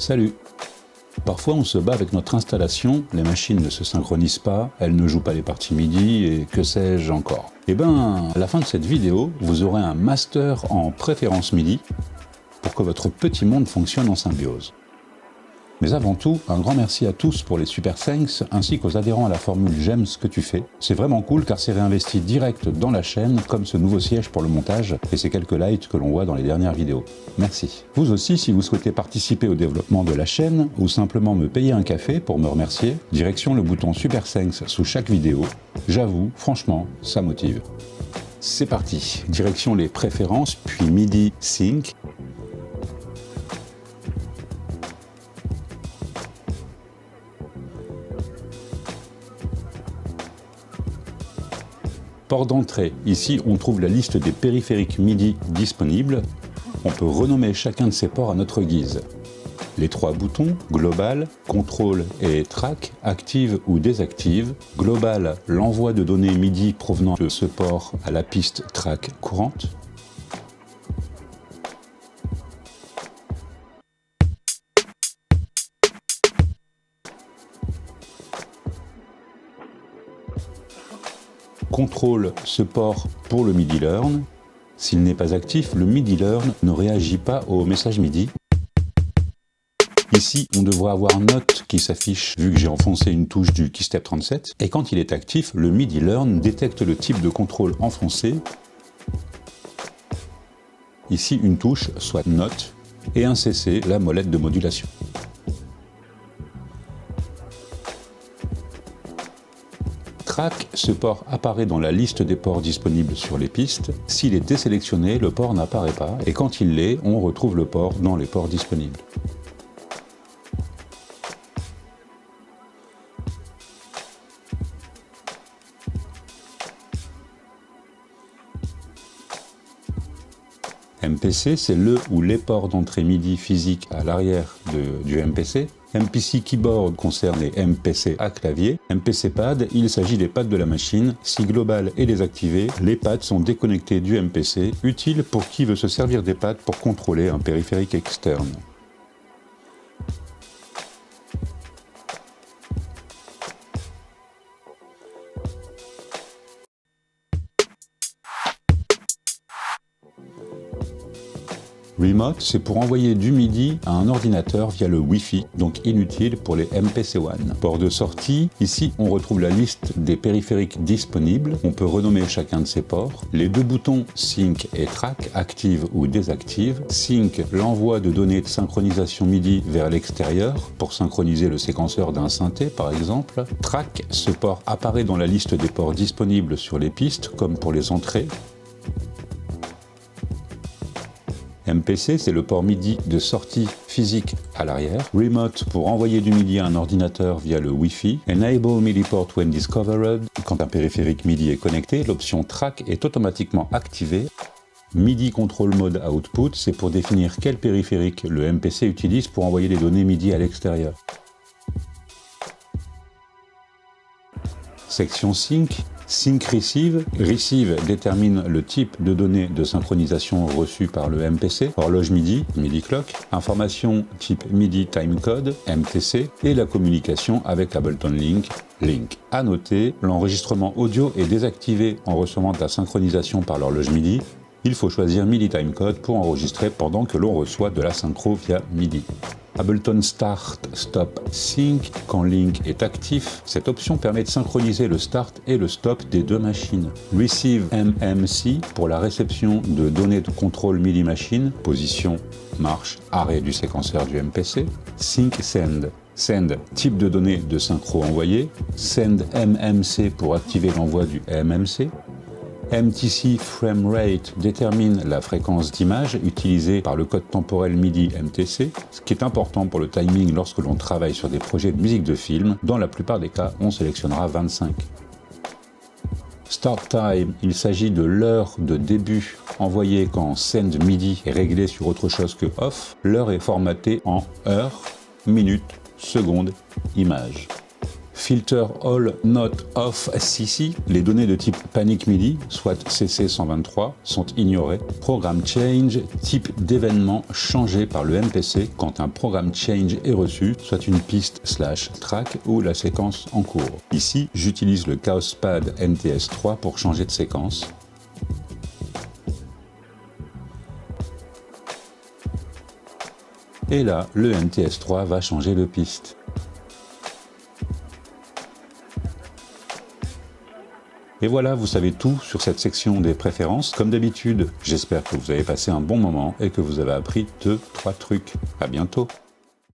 Salut! Parfois on se bat avec notre installation, les machines ne se synchronisent pas, elles ne jouent pas les parties MIDI et que sais-je encore. Et à la fin de cette vidéo, vous aurez un master en préférences MIDI pour que votre petit monde fonctionne en symbiose. Mais avant tout, un grand merci à tous pour les super thanks ainsi qu'aux adhérents à la formule j'aime ce que tu fais. C'est vraiment cool car c'est réinvesti direct dans la chaîne comme ce nouveau siège pour le montage et ces quelques lights que l'on voit dans les dernières vidéos. Merci. Vous aussi, si vous souhaitez participer au développement de la chaîne ou simplement me payer un café pour me remercier, direction le bouton super thanks sous chaque vidéo. J'avoue, franchement, ça motive. C'est parti, direction les préférences puis MIDI Sync. Port d'entrée, ici on trouve la liste des périphériques MIDI disponibles. On peut renommer chacun de ces ports à notre guise. Les trois boutons, Global, Control et Track, activent ou désactivent. Global, l'envoi de données MIDI provenant de ce port à la piste track courante. Contrôle ce port pour le MIDI Learn. S'il n'est pas actif, le MIDI Learn ne réagit pas au message MIDI. Ici, on devrait avoir Note qui s'affiche vu que j'ai enfoncé une touche du Keystep 37. Et quand il est actif, le MIDI Learn détecte le type de contrôle enfoncé. Ici, une touche, soit Note, et un CC, la molette de modulation. Track, ce port apparaît dans la liste des ports disponibles sur les pistes. S'il est désélectionné, le port n'apparaît pas, et quand il l'est, on retrouve le port dans les ports disponibles. MPC, c'est le ou les ports d'entrée MIDI physique à l'arrière du MPC. MPC Keyboard concerne les MPC à clavier. MPC Pad, il s'agit des pads de la machine. Si Global est désactivé, les pads sont déconnectés du MPC, utile pour qui veut se servir des pads pour contrôler un périphérique externe. Remote, c'est pour envoyer du MIDI à un ordinateur via le Wi-Fi, donc inutile pour les MPC One. Port de sortie, ici on retrouve la liste des périphériques disponibles. On peut renommer chacun de ces ports. Les deux boutons Sync et Track activent ou désactivent. Sync, l'envoi de données de synchronisation MIDI vers l'extérieur pour synchroniser le séquenceur d'un synthé par exemple. Track, ce port apparaît dans la liste des ports disponibles sur les pistes comme pour les entrées. MPC, c'est le port MIDI de sortie physique à l'arrière. Remote, pour envoyer du MIDI à un ordinateur via le Wi-Fi. Enable MIDI port when discovered. Quand un périphérique MIDI est connecté, l'option Track est automatiquement activée. MIDI Control Mode Output, c'est pour définir quel périphérique le MPC utilise pour envoyer les données MIDI à l'extérieur. Section Sync. Sync Receive. Receive détermine le type de données de synchronisation reçues par le MPC, horloge MIDI, MIDI Clock, information type MIDI Timecode, MTC, et la communication avec Ableton Link, Link. À noter, l'enregistrement audio est désactivé en recevant de la synchronisation par l'horloge MIDI. Il faut choisir MIDI Timecode pour enregistrer pendant que l'on reçoit de la synchro via MIDI. Ableton Start Stop Sync, quand Link est actif, cette option permet de synchroniser le start et le stop des deux machines. Receive MMC pour la réception de données de contrôle MIDI machine, position, marche, arrêt du séquenceur du MPC. Sync Send. Send, type de données de synchro envoyé. Send MMC pour activer l'envoi du MMC. MTC Frame Rate détermine la fréquence d'image utilisée par le code temporel MIDI MTC, ce qui est important pour le timing lorsque l'on travaille sur des projets de musique de film. Dans la plupart des cas, on sélectionnera 25. Start Time, il s'agit de l'heure de début envoyée quand Send MIDI est réglé sur autre chose que Off. L'heure est formatée en heure, minute, seconde, image. Filter all not of CC, les données de type panic MIDI, soit CC123, sont ignorées. Programme change, type d'événement changé par le MPC quand un programme change est reçu, soit une piste / track ou la séquence en cours. Ici, j'utilise le Chaospad NTS3 pour changer de séquence. Et là, le NTS3 va changer de piste. Et voilà, vous savez tout sur cette section des préférences. Comme d'habitude, j'espère que vous avez passé un bon moment et que vous avez appris 2-3 trucs. À bientôt!